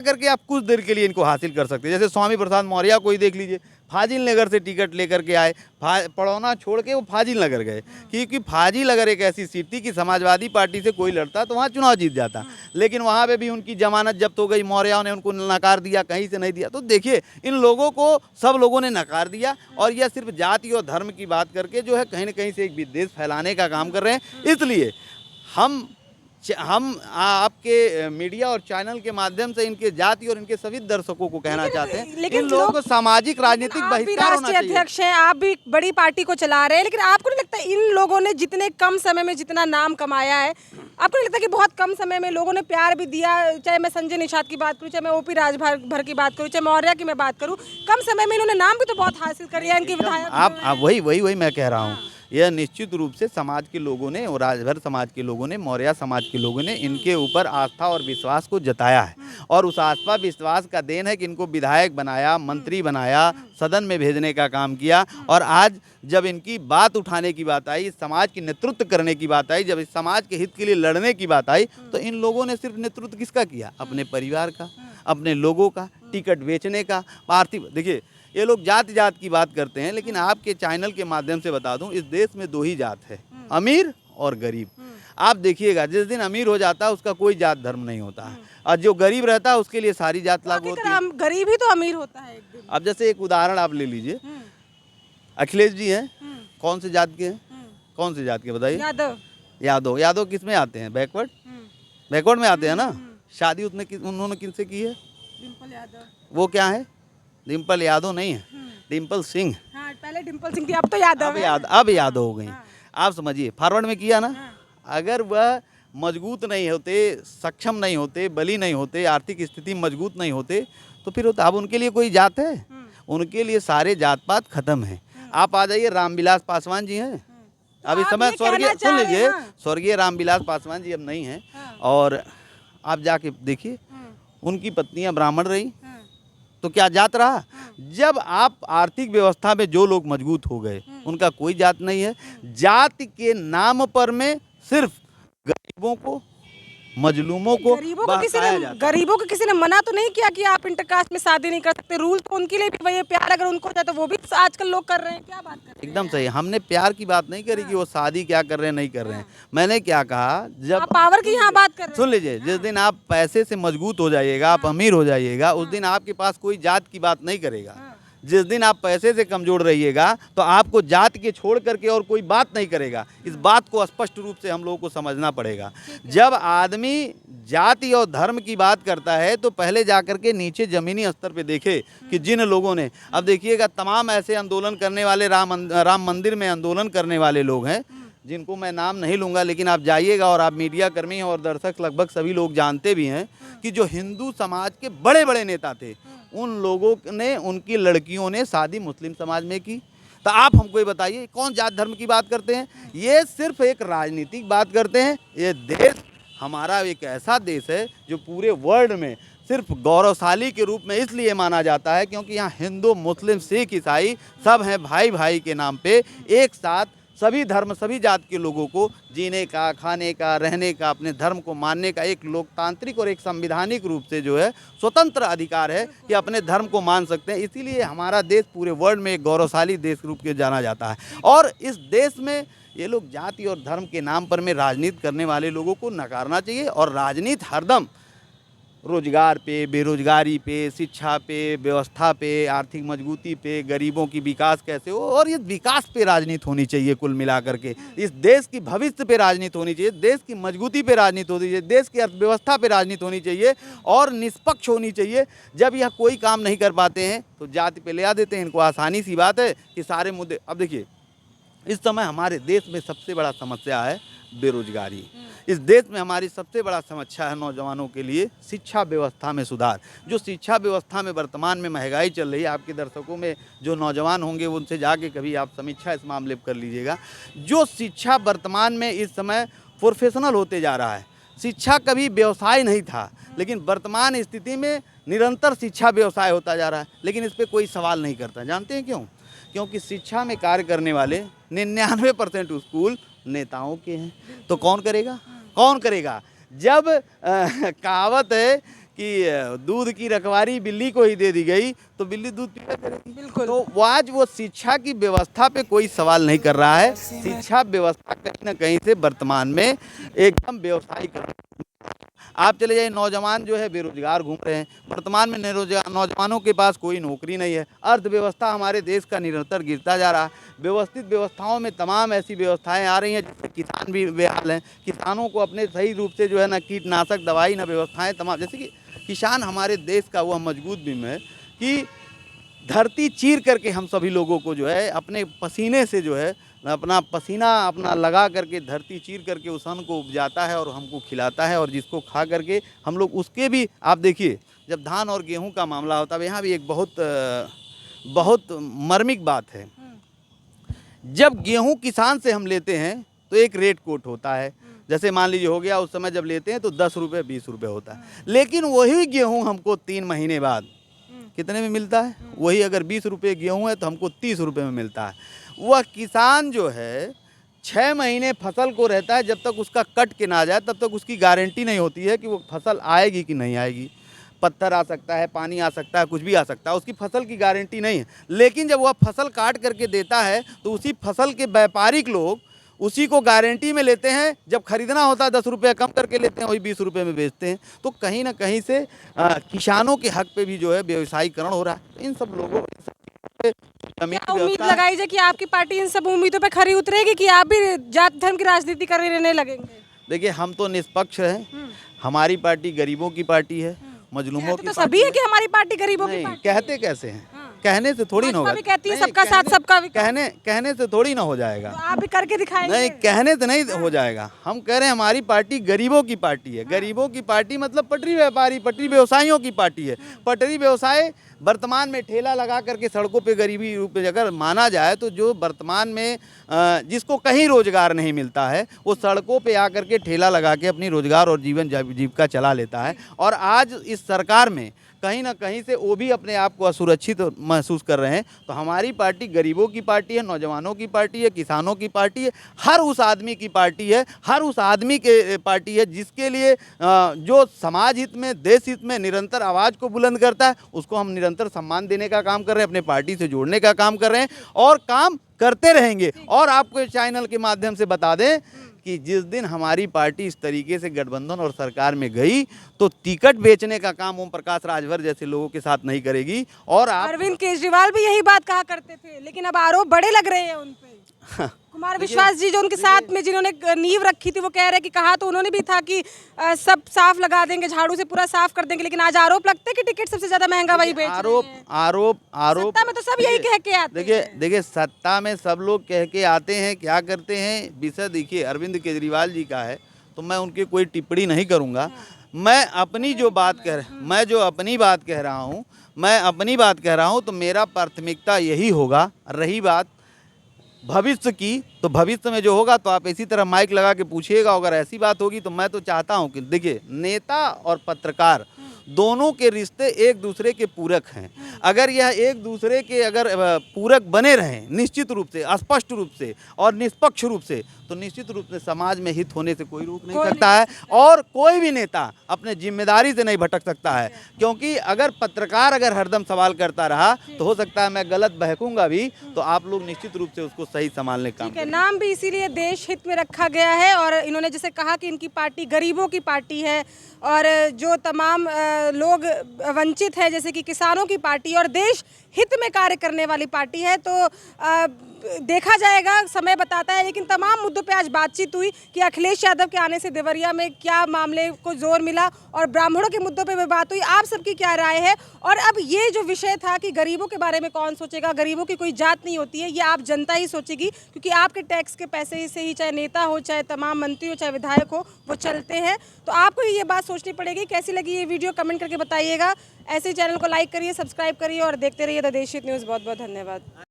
करके आप कुछ देर के लिए इनको हासिल कर सकते हैं। जैसे स्वामी प्रसाद मौर्य को ही देख लीजिए, फाजिल नगर से टिकट लेकर के आए, पड़ौना छोड़ के वो फाजिल नगर गए, क्योंकि फाजिल नगर एक ऐसी सीट थी कि समाजवादी पार्टी से कोई लड़ता तो वहाँ चुनाव जीत जाता, लेकिन वहाँ पे भी उनकी जमानत जब्त हो गई, मौर्यों ने उनको नकार दिया, कहीं से नहीं दिया। तो देखिए इन लोगों को सब लोगों ने नकार दिया, और यह सिर्फ जाति और धर्म की बात करके जो है कहीं ना कहीं से एक विद्वेष फैलाने का काम कर रहे हैं। इसलिए हम आपके मीडिया और चैनल के माध्यम से इनके जाति और इनके सभी दर्शकों को कहना चाहते हैं, इन लोगों को सामाजिक राजनीतिक बहिष्कार होना चाहिए। राष्ट्रीय अध्यक्ष हैं, आप भी बड़ी पार्टी को चला रहे हैं, लेकिन आपको नहीं लगता इन लोगों ने जितने कम समय में जितना नाम कमाया है, आपको नहीं लगता कि बहुत कम समय में लोगों ने प्यार भी दिया? चाहे मैं संजय निषाद की बात करूं, चाहे मैं ओपी राजभर की बात करूं, चाहे मौर्य की मैं बात करूं, कम समय में इन्होंने नाम भी तो बहुत हासिल कर लिया इनके विधायक। आप वही मैं कह रहा हूँ, यह निश्चित रूप से समाज के लोगों ने और राजभर समाज के लोगों ने, मौर्य समाज के लोगों ने इनके ऊपर आस्था और विश्वास को जताया है, और उस आस्था विश्वास का देन है कि इनको विधायक बनाया, मंत्री बनाया, सदन में भेजने का काम किया। और आज जब इनकी बात उठाने की बात आई, समाज की नेतृत्व करने की बात आई, जब इस समाज के हित के लिए लड़ने की बात आई, तो इन लोगों ने सिर्फ नेतृत्व किसका किया? अपने परिवार का, अपने लोगों का, टिकट बेचने का, आर्थिक। देखिए ये लोग जात जात की बात करते हैं, लेकिन आपके चैनल के माध्यम से बता दूं, इस देश में दो ही जात है, अमीर और गरीब। आप देखिएगा जिस दिन अमीर हो जाता है उसका कोई जात धर्म नहीं होता है, और जो गरीब रहता है उसके लिए सारी जात लागू होती है। गरीब ही तो अमीर होता है एक दिन। अब जैसे एक उदाहरण आप ले लीजिए, अखिलेश जी हैं, कौन से जात के हैं? कौन से जात के बताइए? यादव। यादव किस में आते हैं? बैकवर्ड में आते हैं ना। शादी उसने उन्होंने किनसे की है? डिम्पल यादव। वो क्या है? डिम्पल यादव नहीं है, डिम्पल सिंह। हाँ, पहले डिम्पल सिंह थी, अब तो यादव है। अब यादव हो गई। आप समझिए, फॉरवर्ड में किया ना। अगर वह मजबूत नहीं होते, सक्षम नहीं होते, बली नहीं होते, आर्थिक स्थिति मजबूत नहीं होते, तो फिर अब उनके लिए कोई जात है? उनके लिए सारे जात पात खत्म है। आप आ जाइए, रामविलास पासवान जी हैं अब इस समय स्वर्गीय, सुन लीजिए, स्वर्गीय रामविलास पासवान जी अब नहीं हैं, और आप जाके देखिए उनकी पत्नियां ब्राह्मण रही, तो क्या जात रहा? जब आप आर्थिक व्यवस्था में जो लोग मजबूत हो गए उनका कोई जात नहीं है। जाति के नाम पर में सिर्फ गरीबों को, मजलूमों को, गरीबों को किसी ने मना तो नहीं किया कि आप इंटरकास्ट में शादी नहीं कर सकते। रूल तो उनके लिए भी वही, प्यार अगर उनको जाए तो वो भी आजकल लोग कर रहे हैं। क्या बात कर रहे हैं? एकदम सही। हमने प्यार की बात नहीं करी कि वो शादी क्या कर रहे हैं, नहीं कर रहे हैं। मैंने क्या कहा, जब पावर की यहाँ बात कर रहे हैं, सुन लीजिए, जिस दिन आप पैसे से मजबूत हो जाइएगा, आप अमीर हो जाइएगा, उस दिन आपके पास कोई जात की बात नहीं करेगा। जिस दिन आप पैसे से कमजोर रहिएगा तो आपको जात के छोड़ करके और कोई बात नहीं करेगा। इस बात को स्पष्ट रूप से हम लोगों को समझना पड़ेगा। जब आदमी जाति और धर्म की बात करता है तो पहले जाकर के नीचे जमीनी स्तर पे देखे कि जिन लोगों ने, अब देखिएगा तमाम ऐसे आंदोलन करने वाले, राम मंदिर में आंदोलन करने वाले लोग हैं जिनको मैं नाम नहीं लूँगा, लेकिन आप जाइएगा और आप मीडिया कर्मी और दर्शक लगभग सभी लोग जानते भी हैं कि जो हिंदू समाज के बड़े बड़े नेता थे, उन लोगों ने, उनकी लड़कियों ने शादी मुस्लिम समाज में की। तो आप हमको ये बताइए, कौन जात धर्म की बात करते हैं? ये सिर्फ एक राजनीतिक बात करते हैं। ये देश हमारा एक ऐसा देश है जो पूरे वर्ल्ड में सिर्फ गौरवशाली के रूप में इसलिए माना जाता है क्योंकि यहाँ हिंदू, मुस्लिम, सिख, ईसाई सब हैं भाई भाई के नाम पे एक साथ। सभी धर्म, सभी जात के लोगों को जीने का, खाने का, रहने का, अपने धर्म को मानने का एक लोकतांत्रिक और एक संवैधानिक रूप से जो है स्वतंत्र अधिकार है कि अपने धर्म को मान सकते हैं। इसीलिए हमारा देश पूरे वर्ल्ड में एक गौरवशाली देश रूप के जाना जाता है। और इस देश में ये लोग जाति और धर्म के नाम पर में राजनीति करने वाले लोगों को नकारना चाहिए। और राजनीति हरदम रोजगार पे, बेरोजगारी पे, शिक्षा पे, व्यवस्था पे, आर्थिक मजबूती पे, गरीबों की विकास कैसे हो, और ये विकास पे राजनीति होनी चाहिए। कुल मिलाकर के इस देश की भविष्य पे राजनीति होनी चाहिए, देश की मजबूती पे राजनीति होनी चाहिए, देश की अर्थव्यवस्था पे राजनीति होनी चाहिए और निष्पक्ष होनी चाहिए। जब यह कोई काम नहीं कर पाते हैं तो जाति पे ले आ देते हैं। इनको आसानी सी बात है कि सारे मुद्दे, अब देखिए इस समय हमारे देश में सबसे बड़ा समस्या है बेरोजगारी। इस देश में हमारी सबसे बड़ा समस्या है नौजवानों के लिए शिक्षा व्यवस्था में सुधार। जो शिक्षा व्यवस्था में वर्तमान में महंगाई चल रही है, आपके दर्शकों में जो नौजवान होंगे उनसे जाके कभी आप समीक्षा इस मामले पर कर लीजिएगा। जो शिक्षा वर्तमान में इस समय प्रोफेशनल होते जा रहा है, शिक्षा कभी व्यवसाय नहीं था, लेकिन वर्तमान स्थिति में निरंतर शिक्षा व्यवसाय होता जा रहा है। लेकिन इस पर कोई सवाल नहीं करता। जानते हैं क्यों? क्योंकि शिक्षा में कार्य करने वाले 99% स्कूल नेताओं के हैं। तो कौन करेगा? कौन करेगा? जब कहावत है कि दूध की रखवारी बिल्ली को ही दे दी गई तो बिल्ली दूध पीता करेगी। बिल्कुल। तो वो आज वो शिक्षा की व्यवस्था पे कोई सवाल नहीं कर रहा है। शिक्षा व्यवस्था कहीं ना कहीं से वर्तमान में एकदम व्यवसायीकरण। आप चले जाइए, नौजवान जो है बेरोजगार घूम रहे हैं। वर्तमान में नौजवानों के पास कोई नौकरी नहीं है। अर्थव्यवस्था हमारे देश का निरंतर गिरता जा रहा है। व्यवस्थित व्यवस्थाओं में तमाम ऐसी व्यवस्थाएं आ रही हैं जिससे किसान भी बेहाल हैं। किसानों को अपने सही रूप से जो है ना कीटनाशक दवाई ना व्यवस्थाएं तमाम, जैसे कि किसान हमारे देश का वह मजबूत बिंब है कि धरती चीर करके हम सभी लोगों को जो है अपने पसीने से जो है अपना पसीना अपना लगा करके धरती चीर करके उस अन्न को उपजाता है और हमको खिलाता है, और जिसको खा करके हम लोग उसके भी, आप देखिए जब धान और गेहूं का मामला होता है, यहाँ भी एक बहुत मर्मिक बात है। जब गेहूं किसान से हम लेते हैं तो एक रेट कोट होता है, जैसे मान लीजिए हो गया, उस समय जब लेते हैं तो 10 रुपये 20 रुपये होता है। लेकिन वही गेहूं हमको 3 महीने बाद कितने में मिलता है? वही अगर 20 रुपये गेहूँ है तो हमको 30 रुपये में मिलता है। वह किसान जो है 6 महीने फसल को रहता है, जब तक उसका कट के ना जाए तब तक उसकी गारंटी नहीं होती है कि वो फसल आएगी कि नहीं आएगी। पत्थर आ सकता है, पानी आ सकता है, कुछ भी आ सकता है, उसकी फसल की गारंटी नहीं है। लेकिन जब वह फसल काट करके देता है तो उसी फसल के व्यापारिक लोग उसी को गारंटी में लेते हैं। जब खरीदना होता है 10 रुपये कम करके लेते हैं, वही 20 रुपये में बेचते हैं। तो कहीं ना कहीं से किसानों के हक पे भी जो है व्यवसायीकरण हो रहा है। इन सब लोगों क्या उम्मीद लगाई जाए कि आपकी पार्टी इन सब उम्मीदों पे खरी उतरेगी कि आप भी जात धर्म की राजनीति करने लगेंगे? देखिए, हम तो निष्पक्ष हैं। हमारी पार्टी गरीबों की पार्टी है, मजलूमों की तो सभी है कि हमारी पार्टी गरीबों की नहीं, पार्टी कहते कैसे हैं? कहने से थोड़ी ना होगा। भी कहती है नहीं, सबका साथ सबका विकास। कहने से थोड़ी ना हो जाएगा। तो आप भी करके दिखाएंगे? नहीं, कहने से नहीं हो जाएगा। हम कह रहे हैं हमारी पार्टी गरीबों की पार्टी है। गरीबों की पार्टी मतलब पटरी व्यापारी, पटरी व्यवसायियों की पार्टी है। पटरी व्यवसाय वर्तमान में ठेला लगा करके सड़कों पे गरीबी रूप में अगर माना जाए तो जो वर्तमान में जिसको कहीं रोजगार नहीं मिलता है वो सड़कों पे आकर के ठेला लगा के अपनी रोजगार और जीविका चला लेता है। और आज इस सरकार में कहीं ना कहीं से वो भी अपने आप को असुरक्षित महसूस कर रहे हैं। तो हमारी पार्टी गरीबों की पार्टी है, नौजवानों की पार्टी है, किसानों की पार्टी है, हर उस आदमी की पार्टी है, हर उस आदमी के पार्टी है जिसके लिए जो समाज हित में, देश हित में निरंतर आवाज़ को बुलंद करता है, उसको हम निरंतर सम्मान देने का काम कर रहे हैं, अपने पार्टी से जोड़ने का काम कर रहे हैं और काम करते रहेंगे। और आपको इस चैनल के माध्यम से बता दें कि जिस दिन हमारी पार्टी इस तरीके से गठबंधन और सरकार में गई तो टिकट बेचने का काम ओम प्रकाश राजभर जैसे लोगों के साथ नहीं करेगी। और अरविंद केजरीवाल भी यही बात कहा करते थे, लेकिन अब आरोप बड़े लग रहे हैं उन पे। कुमार विश्वास जी जो उनके साथ में जिन्होंने नींव रखी थी, वो कह रहे कि कहा तो उन्होंने भी था कि सब साफ लगा देंगे, झाड़ू से पूरा साफ कर देंगे, लेकिन आज आरोप लगते हैं कि टिकट सबसे ज्यादा महंगा वही बेच रहे हैं। आरोप सत्ता में तो सब यही कह के आते हैं। देखिए सत्ता में सब लोग कह के आते हैं, क्या करते हैं। विषय देखिए अरविंद केजरीवाल जी का है तो मैं उनकी कोई टिप्पणी नहीं करूँगा। मैं अपनी जो बात कह रहा हूँ तो मेरा प्राथमिकता यही होगा। रही बात भविष्य की, तो भविष्य में जो होगा तो आप इसी तरह माइक लगा के पूछिएगा। अगर ऐसी बात होगी तो मैं तो चाहता हूं कि देखिए नेता और पत्रकार दोनों के रिश्ते एक दूसरे के पूरक हैं। अगर यह एक दूसरे के अगर पूरक बने रहें निश्चित रूप से, स्पष्ट रूप से और निष्पक्ष रूप से, तो निश्चित रूप से समाज में हित होने से कोई रोक नहीं सकता है और कोई भी नेता अपने जिम्मेदारी से नहीं भटक सकता है। क्योंकि अगर पत्रकार अगर हरदम सवाल करता रहा तो हो सकता है मैं गलत बहकूंगा भी, तो आप लोग निश्चित रूप से उसको सही संभालने का काम। नाम भी इसीलिए देश हित में रखा गया है और इन्होंने जैसे कहा कि इनकी पार्टी गरीबों की पार्टी है और जो तमाम लोग वंचित हैं जैसे कि किसानों की पार्टी और देश हित में कार्य करने वाली पार्टी है। तो देखा जाएगा, समय बताता है। लेकिन तमाम मुद्दों पे आज बातचीत हुई कि अखिलेश यादव के आने से देवरिया में क्या मामले को जोर मिला और ब्राह्मणों के मुद्दों पे भी बात हुई। आप सबकी क्या राय है? और अब ये जो विषय था कि गरीबों के बारे में कौन सोचेगा, गरीबों की कोई जात नहीं होती है, ये आप जनता ही सोचेगी क्योंकि आपके टैक्स के पैसे से ही चाहे नेता हो, चाहे तमाम मंत्री हो, चाहे विधायक हो, वो चलते हैं। तो आपको ये बात सोचनी पड़ेगी। कैसी लगी ये वीडियो कमेंट करके बताइएगा। ऐसे चैनल को लाइक करिए, सब्सक्राइब करिए और देखते रहिए द देश हित न्यूज़। बहुत बहुत धन्यवाद।